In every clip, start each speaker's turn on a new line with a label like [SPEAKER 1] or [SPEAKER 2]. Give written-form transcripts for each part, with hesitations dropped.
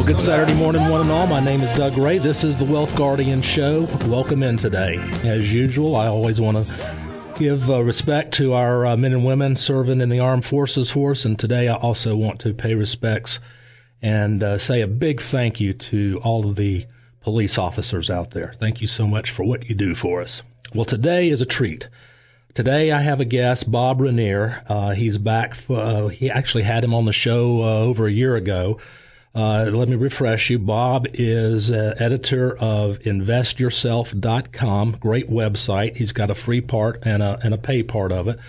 [SPEAKER 1] good Saturday morning, one and all. My name is Doug Ray. This is the Wealth Guardian Show. Welcome in today. As usual, I always want to give respect to our men and women serving in the armed forces for us. And today I also want to pay respects and say a big thank you to all of the police officers out there. Thank you so much for what you do for us. Well, today is a treat. Today I have a guest, Bob Rinear. He's back. He actually had him on the show over a year ago. Let me refresh you. Bob is editor of investyourself.com. Great website. He's got a free part and a pay part of it.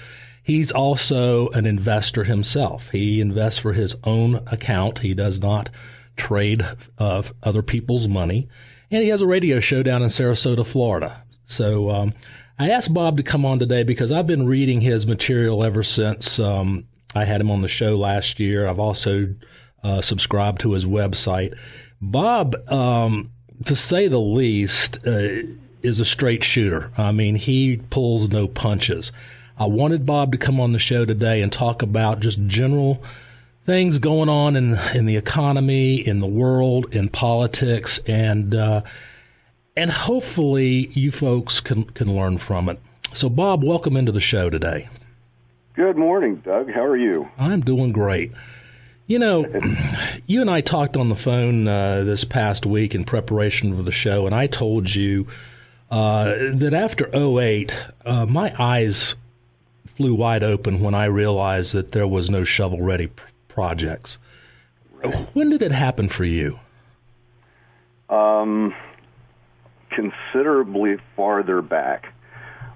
[SPEAKER 1] He's also an investor himself. He invests for his own account. He does not trade other people's money. And he has a radio show down in Sarasota, Florida. So I asked Bob to come on today because I've been reading his material ever since I had him on the show last year. I've also subscribed to his website. Bob, to say the least, is a straight shooter. I mean, he pulls no punches. I wanted Bob to come on the show today and talk about just general things going on in the economy, in the world, in politics, and hopefully you folks can learn from it. So, Bob, welcome into the show today.
[SPEAKER 2] Good morning, Doug. How are you?
[SPEAKER 1] I'm doing great. You know, you and I talked on the phone this past week in preparation for the show, and I told you that after '08, my eyes flew wide open when I realized that there was no shovel-ready projects. When did it happen for you?
[SPEAKER 2] Considerably farther back.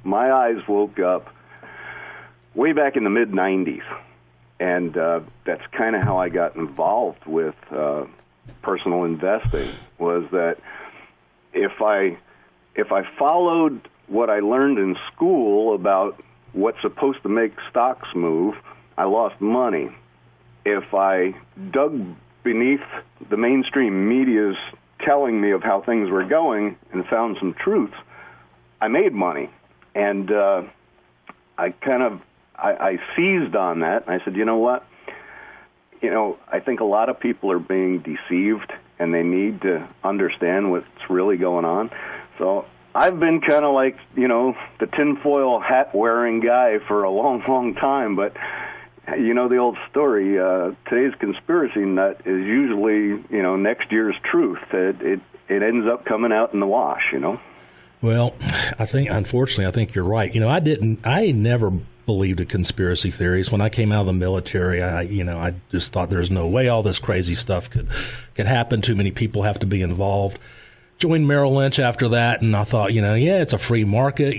[SPEAKER 2] My eyes woke up way back in the mid-'90s. And that's kind of how I got involved with personal investing, was that if I followed what I learned in school about what's supposed to make stocks move, I lost money. If I dug beneath the mainstream media's telling me of how things were going and found some truths, I made money. And I seized on that, and I said, you know what? I think a lot of people are being deceived, and they need to understand what's really going on. So I've been kind of like, the tinfoil hat-wearing guy for a long, long time, but the old story, today's conspiracy nut is usually, next year's truth. It ends up coming out in the wash,
[SPEAKER 1] Well, unfortunately, I think you're right. I never believed in conspiracy theories. When I came out of the military, I just thought there's no way all this crazy stuff could happen. Too many people have to be involved. Joined Merrill Lynch after that, and I thought, it's a free market.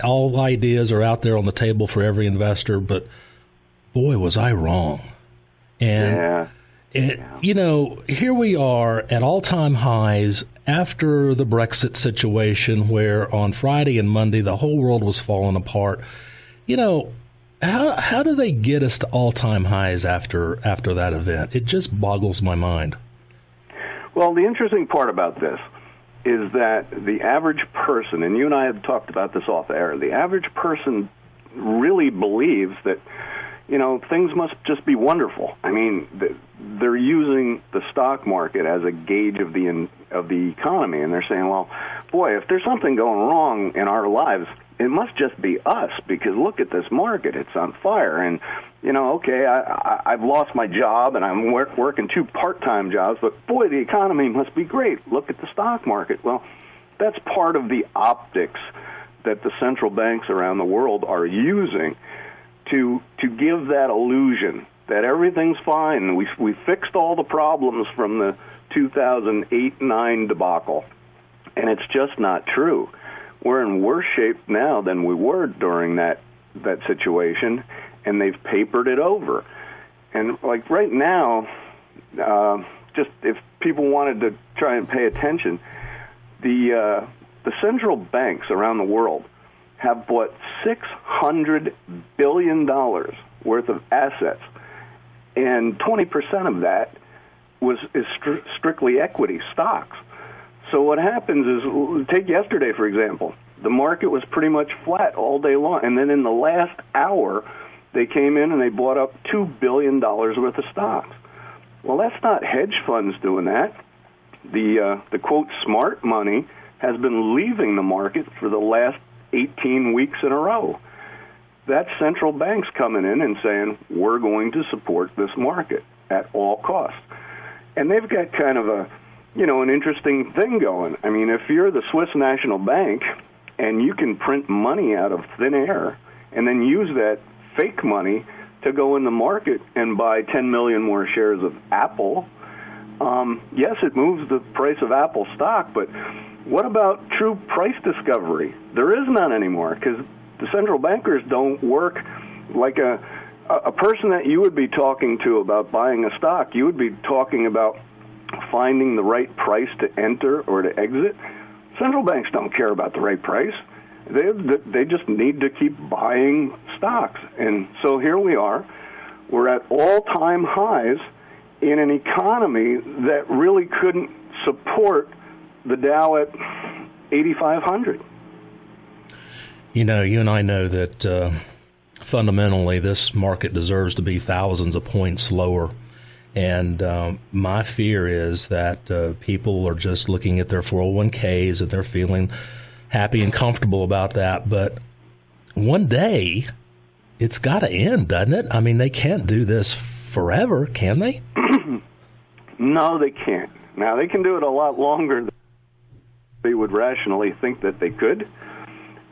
[SPEAKER 1] All ideas are out there on the table for every investor. But boy, was I wrong. And here we are at all-time highs after the Brexit situation, where on Friday and Monday the whole world was falling apart. How do they get us to all-time highs after that event? It just boggles my mind.
[SPEAKER 2] Well, the interesting part about this is that the average person, and you and I have talked about this off air, the average person really believes that things must just be wonderful. I mean, they're using the stock market as a gauge of the economy, and they're saying, well, boy, if there's something going wrong in our lives, it must just be us, because look at this market. It's on fire. And, okay, I've lost my job, and I'm working 2 part-time jobs, but, boy, the economy must be great. Look at the stock market. Well, that's part of the optics that the central banks around the world are using to give that illusion that everything's fine. We fixed all the problems from the 2008-9 debacle, and it's just not true. We're in worse shape now than we were during that situation, and they've papered it over. And like right now, just if people wanted to try and pay attention, the central banks around the world have bought $600 billion worth of assets, and 20% of that is strictly equity stocks. So what happens is, take yesterday, for example. The market was pretty much flat all day long, and then in the last hour, they came in and they bought up $2 billion worth of stocks. Well, that's not hedge funds doing that. The quote smart money has been leaving the market for the last 18 weeks in a row. That's central banks coming in and saying, we're going to support this market at all costs. And they've got kind of an interesting thing going. I mean, if you're the Swiss National Bank and you can print money out of thin air and then use that fake money to go in the market and buy 10 million more shares of Apple, yes, it moves the price of Apple stock, but what about true price discovery? There is none anymore, because the central bankers don't work like a person that you would be talking to about buying a stock. You would be talking about finding the right price to enter or to exit. Central banks don't care about the right price. They just need to keep buying stocks. And so here we are. We're at all-time highs in an economy that really couldn't support the Dow at 8,500.
[SPEAKER 1] You know, you and I know that fundamentally this market deserves to be thousands of points lower. And my fear is that people are just looking at their 401ks and they're feeling happy and comfortable about that. But one day, it's got to end, doesn't it? I mean, they can't do this forever, can they?
[SPEAKER 2] No, they can't. Now, they can do it a lot longer than they would rationally think that they could,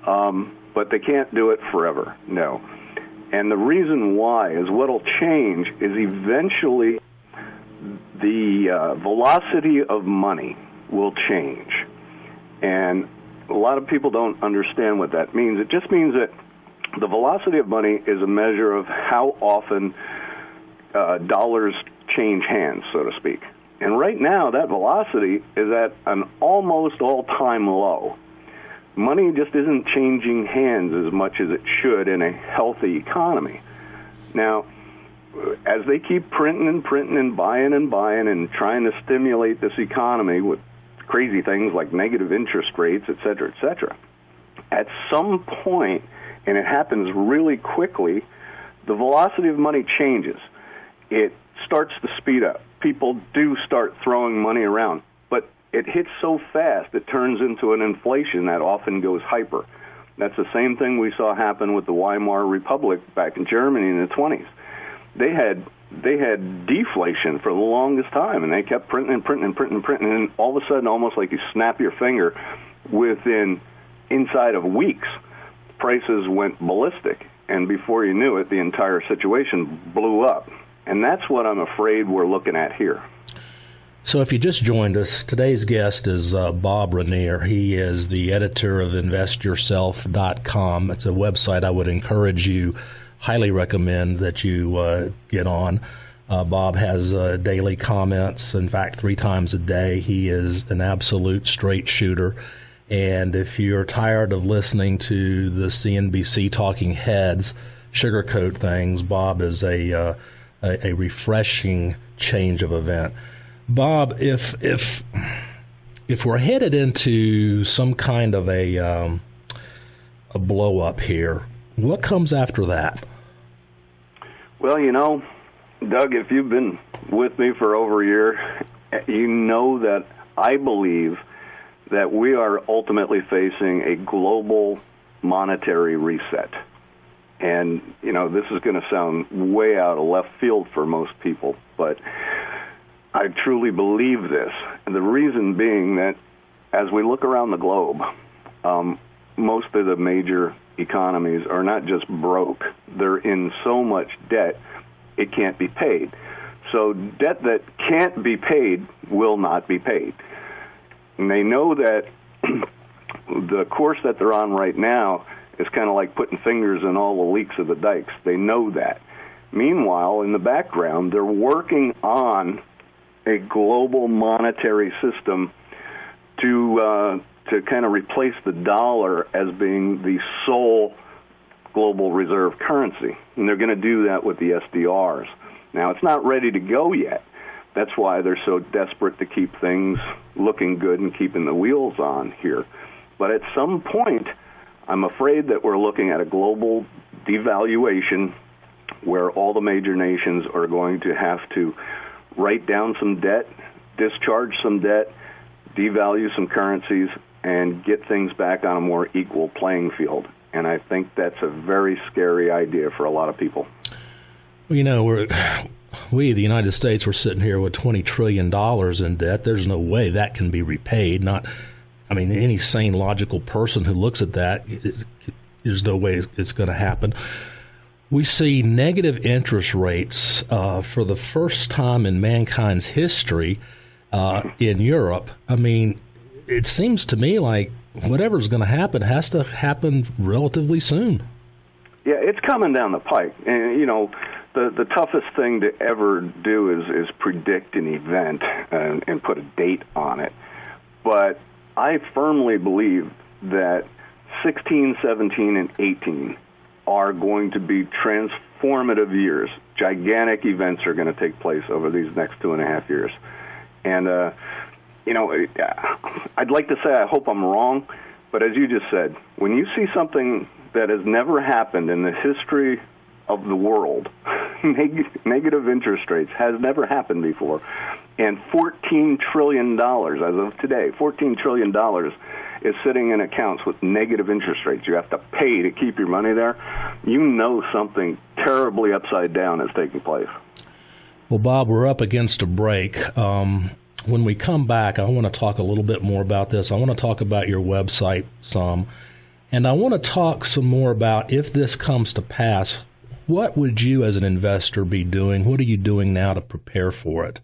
[SPEAKER 2] but they can't do it forever, no. And the reason why is what'll change is eventually the velocity of money will change. And a lot of people don't understand what that means. It just means that the velocity of money is a measure of how often dollars change hands, so to speak. And right now, that velocity is at an almost all-time low. Money just isn't changing hands as much as it should in a healthy economy. Now, as they keep printing and printing and buying and trying to stimulate this economy with crazy things like negative interest rates, et cetera, at some point, and it happens really quickly, the velocity of money changes. It starts to speed up. People do start throwing money around, but it hits so fast it turns into an inflation that often goes hyper. That's the same thing we saw happen with the Weimar Republic back in Germany in the 20s. They had deflation for the longest time, and they kept printing and printing and printing and printing, and all of a sudden, almost like you snap your finger, inside of weeks, prices went ballistic, and before you knew it, the entire situation blew up. And that's what I'm afraid we're looking at here.
[SPEAKER 1] So if you just joined us, today's guest is Bob Rinear. He is the editor of investyourself.com. It's a website I would encourage you, highly recommend that you get on. Bob has daily comments. In fact, 3 times a day. He is an absolute straight shooter. And if you're tired of listening to the CNBC talking heads sugarcoat things, Bob is a refreshing change of event. Bob, if we're headed into some kind of a blow up here, what comes after that?
[SPEAKER 2] Well, you know, Doug, if you've been with me for over a year, you know that I believe that we are ultimately facing a global monetary reset. And, you know, this is going to sound way out of left field for most people, but I truly believe this. And the reason being that as we look around the globe, most of the major economies are not just broke. They're in so much debt, it can't be paid. So debt that can't be paid will not be paid. And they know that the course that they're on right now is kind of like putting fingers in all the leaks of the dikes. They know that. Meanwhile, in the background, they're working on a global monetary system to kind of replace the dollar as being the sole global reserve currency. And they're going to do that with the SDRs. Now, it's not ready to go yet. That's why they're so desperate to keep things looking good and keeping the wheels on here. But at some point, I'm afraid that we're looking at a global devaluation where all the major nations are going to have to write down some debt, discharge some debt, devalue some currencies, and get things back on a more equal playing field. And I think that's a very scary idea for a lot of people.
[SPEAKER 1] Well, you know, we, the United States, we're sitting here with $20 trillion in debt. There's no way that can be repaid. Any sane, logical person who looks at that, there's no way it's going to happen. We see negative interest rates for the first time in mankind's history in Europe. I mean, it seems to me like whatever's going to happen has to happen relatively soon.
[SPEAKER 2] Yeah, it's coming down the pike. And, you know, the toughest thing to ever do is predict an event and put a date on it. But I firmly believe that 16, 17, and 18 are going to be transformative years. Gigantic events are going to take place over these next 2.5 years. And, you know, I'd like to say I hope I'm wrong, but as you just said, when you see something that has never happened in the history of the world, negative interest rates has never happened before, and $14 trillion as of today, $14 trillion is sitting in accounts with negative interest rates. You have to pay to keep your money there. You know something terribly upside down is taking place.
[SPEAKER 1] Well, Bob, we're up against a break. When we come back, I want to talk a little bit more about this. I want to talk about your website some, and I want to talk some more about if this comes to pass, what would you as an investor be doing? What are you doing now to prepare for it?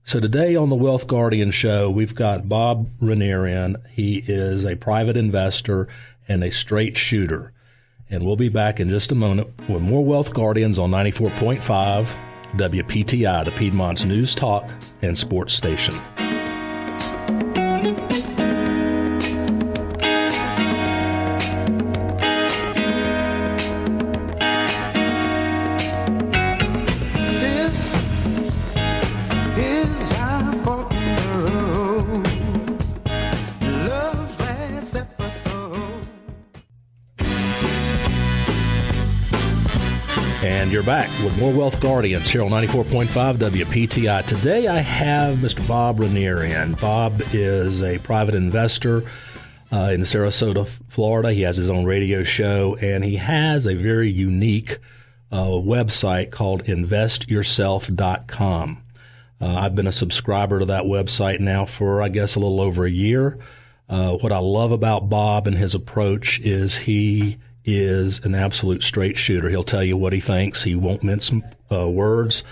[SPEAKER 1] So today on the Wealth Guardian Show, we've got Bob Rinear in. He is a private investor and a straight shooter. And we'll be back in just a moment with more Wealth Guardians on 94.5 WPTI, the Piedmont's news, talk, and sports station. And you're back with more Wealth Guardians here on 94.5 WPTI. Today I have Mr. Bob Rinear in. Bob is a private investor in Sarasota, Florida. He has his own radio show, and he has a very unique website called investyourself.com. I've been a subscriber to that website now for, I guess, a little over a year. What I love about Bob and his approach is he is an absolute straight shooter. He'll tell you what he thinks. He won't mince words.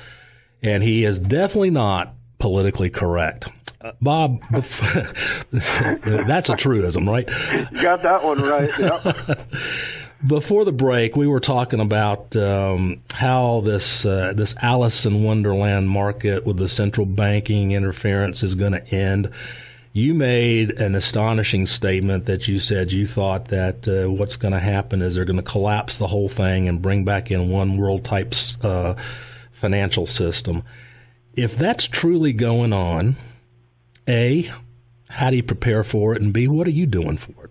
[SPEAKER 1] And he is definitely not politically correct. Bob, that's a truism, right?
[SPEAKER 2] You got that one right. Yep.
[SPEAKER 1] Before the break, we were talking about how this Alice in Wonderland market with the central banking interference is going to end. You made an astonishing statement that you said you thought that what's going to happen is they're going to collapse the whole thing and bring back in one world type financial system. If that's truly going on, A, how do you prepare for it? And B, what are you doing for it?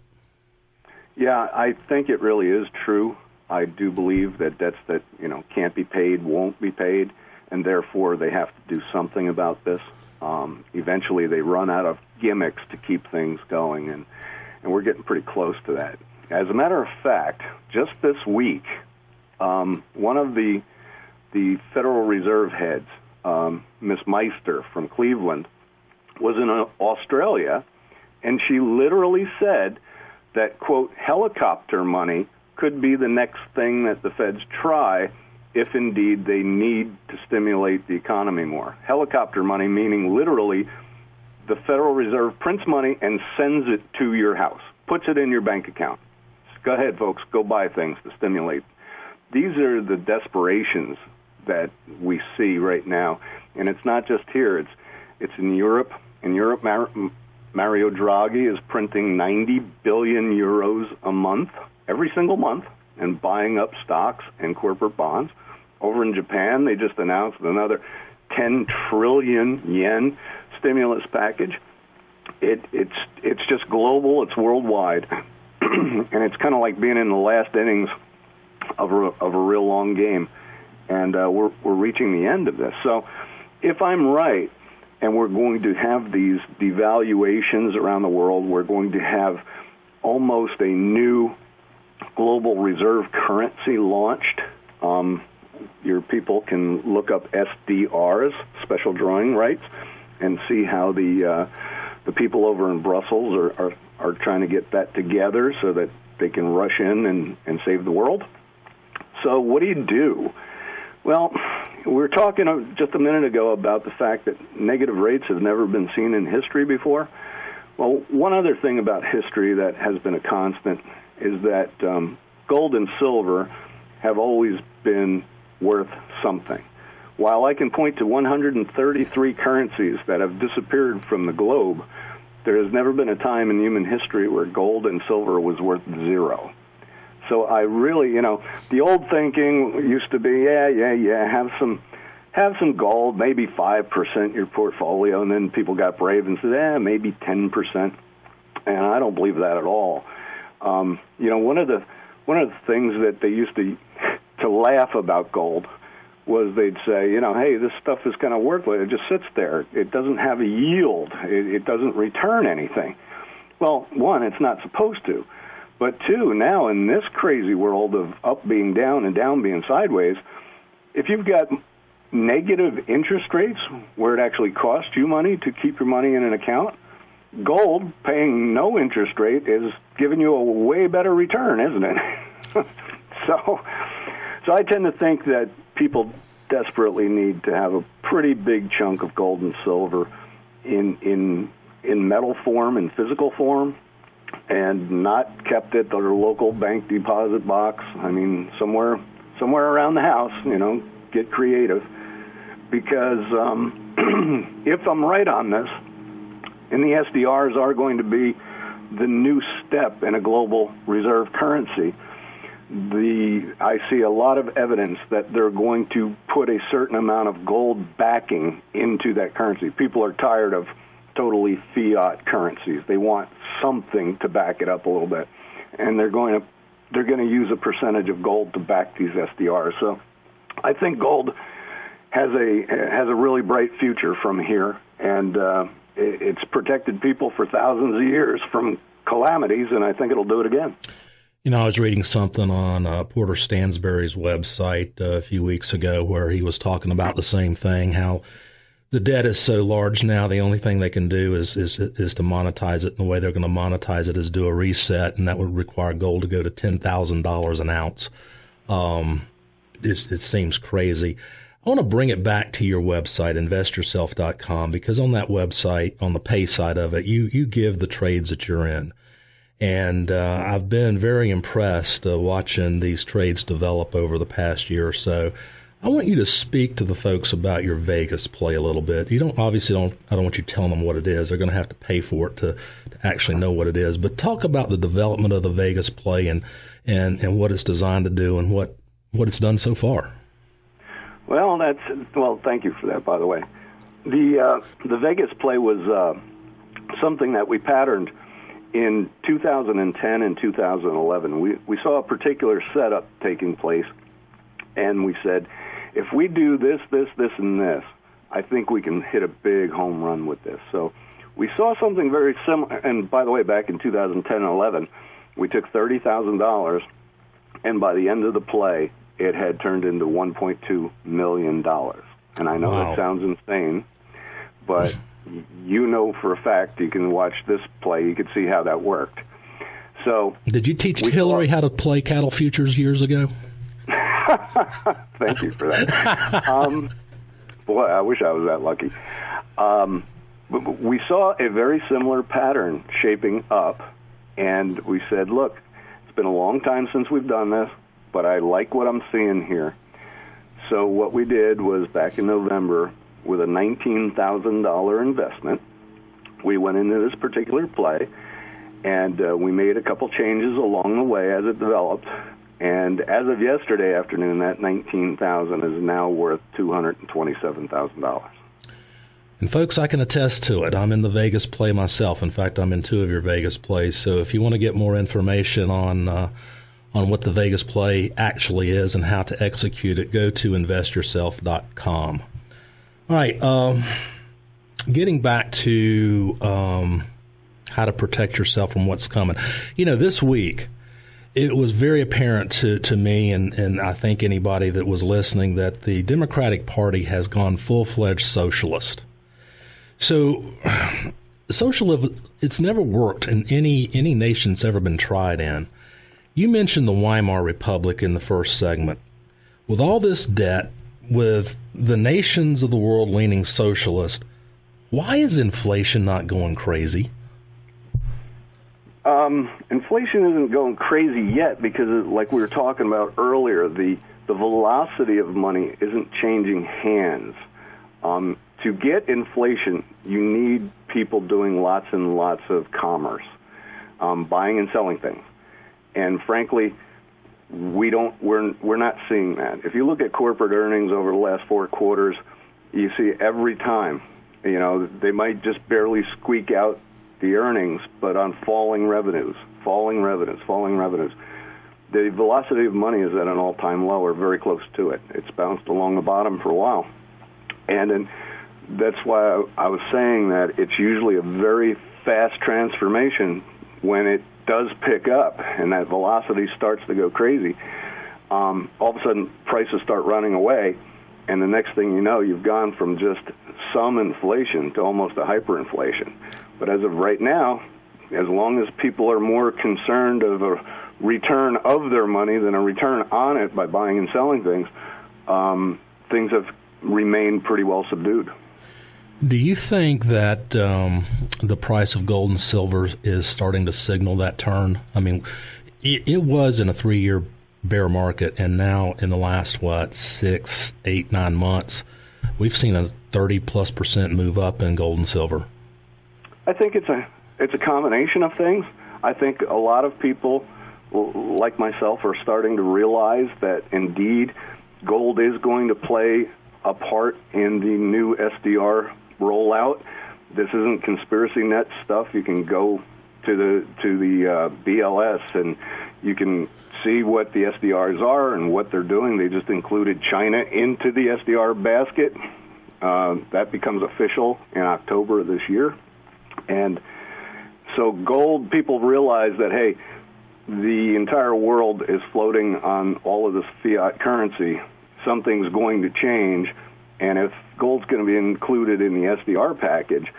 [SPEAKER 2] Yeah, I think it really is true. I do believe that debts that, can't be paid won't be paid, and therefore they have to do something about this. Eventually they run out of gimmicks to keep things going, and we're getting pretty close to that. As a matter of fact, just this week, one of the Federal Reserve heads, Miss Meister from Cleveland, was in Australia, and she literally said that, quote, helicopter money could be the next thing that the feds try if indeed they need to stimulate the economy more. Helicopter money meaning literally the Federal Reserve prints money and sends it to your house, puts it in your bank account. Go ahead, folks, go buy things to stimulate. These are the desperations that we see right now, and it's not just here. It's in Europe. In Europe, Mario Draghi is printing 90 billion euros a month, every single month, and buying up stocks and corporate bonds. Over in Japan, they just announced another 10 trillion yen stimulus package. It's just global. It's worldwide, and it's kind of like being in the last innings of a real long game, and we're reaching the end of this. So if I'm right, and we're going to have these devaluations around the world, we're going to have almost a new global reserve currency launched. Your people can look up SDRs, special drawing rights, and see how the people over in Brussels are trying to get that together so that they can rush in and save the world. So what do you do? Well, we were talking just a minute ago about the fact that negative rates have never been seen in history before. Well, one other thing about history that has been a constant is that gold and silver have always been worth something. While I can point to 133 currencies that have disappeared from the globe, there has never been a time in human history where gold and silver was worth zero. So I really, the old thinking used to be, have some gold, maybe 5% in your portfolio, and then people got brave and said, maybe 10%, and I don't believe that at all. One of the things that they used to laugh about gold was they'd say, hey, this stuff is kind of worthless. It just sits there. It doesn't have a yield. It doesn't return anything. Well, one, it's not supposed to. But two, now in this crazy world of up being down and down being sideways, if you've got negative interest rates where it actually costs you money to keep your money in an account, gold paying no interest rate is giving you a way better return, isn't it? So I tend to think that people desperately need to have a pretty big chunk of gold and silver in metal form, in physical form, and not kept at their local bank deposit box. I mean, somewhere around the house, get creative. Because if I'm right on this, and the SDRs are going to be the new step in a global reserve currency, I see a lot of evidence that they're going to put a certain amount of gold backing into that currency. People are tired of totally fiat currencies. They want something to back it up a little bit, and they're going to use a percentage of gold to back these SDRs. So I think gold has a really bright future from here, and it's protected people for thousands of years from calamities, and I think it'll do it again.
[SPEAKER 1] I was reading something on Porter Stansberry's website a few weeks ago where he was talking about the same thing, how the debt is so large now, the only thing they can do is to monetize it. And the way they're going to monetize it is do a reset, and that would require gold to go to $10,000 an ounce. It seems crazy. I want to bring it back to your website, investyourself.com, because on that website, on the pay side of it, you give the trades that you're in. And I've been very impressed watching these trades develop over the past year or so. I want you to speak to the folks about your Vegas play a little bit. I don't want you telling them what it is. They're going to have to pay for it to actually know what it is. But talk about the development of the Vegas play and what it's designed to do and what it's done so far.
[SPEAKER 2] Well, thank you for that, by the way. The Vegas play was something that we patterned in 2010 and 2011. We saw a particular setup taking place, and we said, if we do this, and this, I think we can hit a big home run with this. So we saw something very similar. And by the way, back in 2010 and 11, we took $30,000, and by the end of the play, it had turned into $1.2 million. And I know that sounds insane, but for a fact, you can watch this play, you can see how that worked. So, did you teach
[SPEAKER 1] Hillary how to play cattle futures years ago?
[SPEAKER 2] Thank you for that. Boy, I wish I was that lucky. We saw a very similar pattern shaping up, and we said, look, it's been a long time since we've done this, but I like what I'm seeing here. So what we did was, back in November, with a $19,000 investment, we went into this particular play, and we made a couple changes along the way as it developed. And as of yesterday afternoon, that $19,000 is now worth $227,000.
[SPEAKER 1] And folks, I can attest to it. I'm in the Vegas play myself. In fact, I'm in two of your Vegas plays. So if you want to get more information on what the Vegas play actually is and how to execute it, go to investyourself.com. All right. Getting back to how to protect yourself from what's coming. This week, it was very apparent to me and I think anybody that was listening that the Democratic Party has gone full-fledged socialist. So socialism, it's never worked in any nation it's ever been tried in. You mentioned the Weimar Republic in the first segment. With all this debt, with the nations of the world leaning socialist, why is inflation not going crazy?
[SPEAKER 2] Inflation isn't going crazy yet because, like we were talking about earlier, the velocity of money isn't changing hands. To get inflation, you need people doing lots and lots of commerce, buying and selling things. And frankly, we're not seeing that. If you look at corporate earnings over the last 4 quarters, you see every time, they might just barely squeak out the earnings, but on falling revenues. The velocity of money is at an all-time low or very close to it. It's bounced along the bottom for a while. And that's why I was saying that it's usually a very fast transformation when it does pick up and that velocity starts to go crazy. All of a sudden, prices start running away, and the next thing you know, you've gone from just some inflation to almost a hyperinflation. But as of right now, as long as people are more concerned of a return of their money than a return on it by buying and selling things, things have remained pretty well subdued.
[SPEAKER 1] Do you think that the price of gold and silver is starting to signal that turn? I mean, it was in a 3-year bear market, and now in the last, 6, 8, 9 months, we've seen a 30+% move up in gold and silver.
[SPEAKER 2] I think it's a combination of things. I think a lot of people, like myself, are starting to realize that indeed gold is going to play a part in the new SDR rollout. This isn't conspiracy net stuff. You can go to the BLS and you can see what the SDRs are and what they're doing. They just included China into the SDR basket. That becomes official in October of this year. And so gold, people realize that, hey, the entire world is floating on all of this fiat currency. Something's going to change. And if gold's going to be included in the SDR package,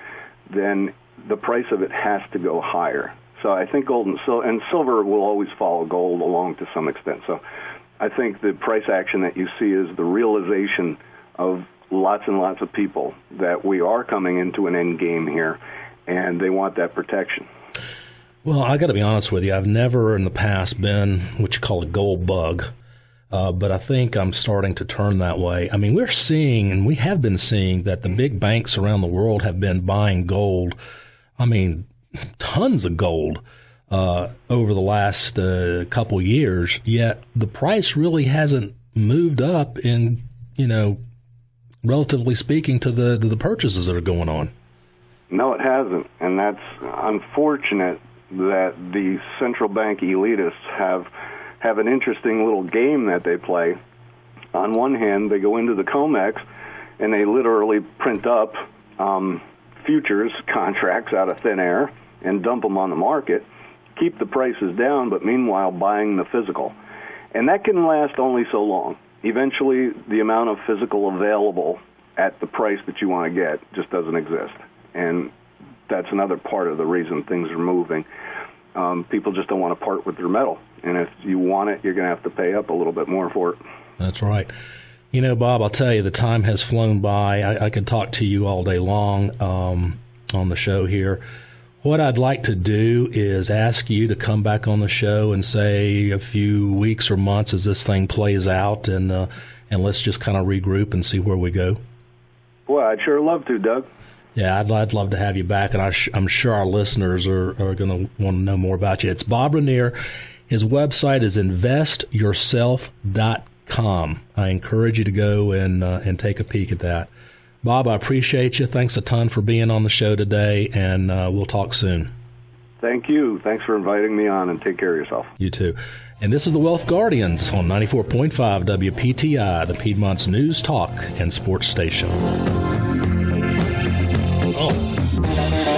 [SPEAKER 2] then the price of it has to go higher. So I think gold and silver will always follow gold along to some extent. So I think the price action that you see is the realization of lots and lots of people that we are coming into an end game here, and they want that protection.
[SPEAKER 1] Well, I got to be honest with you. I've never in the past been what you call a gold bug. But I think I'm starting to turn that way. I mean, we're seeing, and we have been seeing, that the big banks around the world have been buying gold. I mean, tons of gold over the last couple years, yet the price really hasn't moved up in, relatively speaking to the purchases that are going on.
[SPEAKER 2] No, it hasn't, and that's unfortunate that the central bank elitists have an interesting little game that they play. On one hand, they go into the COMEX and they literally print up futures contracts out of thin air and dump them on the market, keep the prices down, but meanwhile buying the physical. And that can last only so long. Eventually, the amount of physical available at the price that you want to get just doesn't exist. And that's another part of the reason things are moving. People just don't want to part with their metal. And if you want it, you're going to have to pay up a little bit more for it. That's
[SPEAKER 1] right. Bob, I'll tell you, the time has flown by. I could talk to you all day long on the show here. What I'd like to do is ask you to come back on the show and say a few weeks or months as this thing plays out, and let's just kind of regroup and see where we go.
[SPEAKER 2] Well, I'd sure love to, Doug.
[SPEAKER 1] Yeah, I'd love to have you back, and I'm sure our listeners are going to want to know more about you. It's Bob Rinear. His website is investyourself.com. I encourage you to go and take a peek at that. Bob, I appreciate you. Thanks a ton for being on the show today, and we'll talk soon.
[SPEAKER 2] Thank you. Thanks for inviting me on, and take care of yourself.
[SPEAKER 1] You too. And this is the Wealth Guardians on 94.5 WPTI, the Piedmont's news, talk, and sports station. Oh.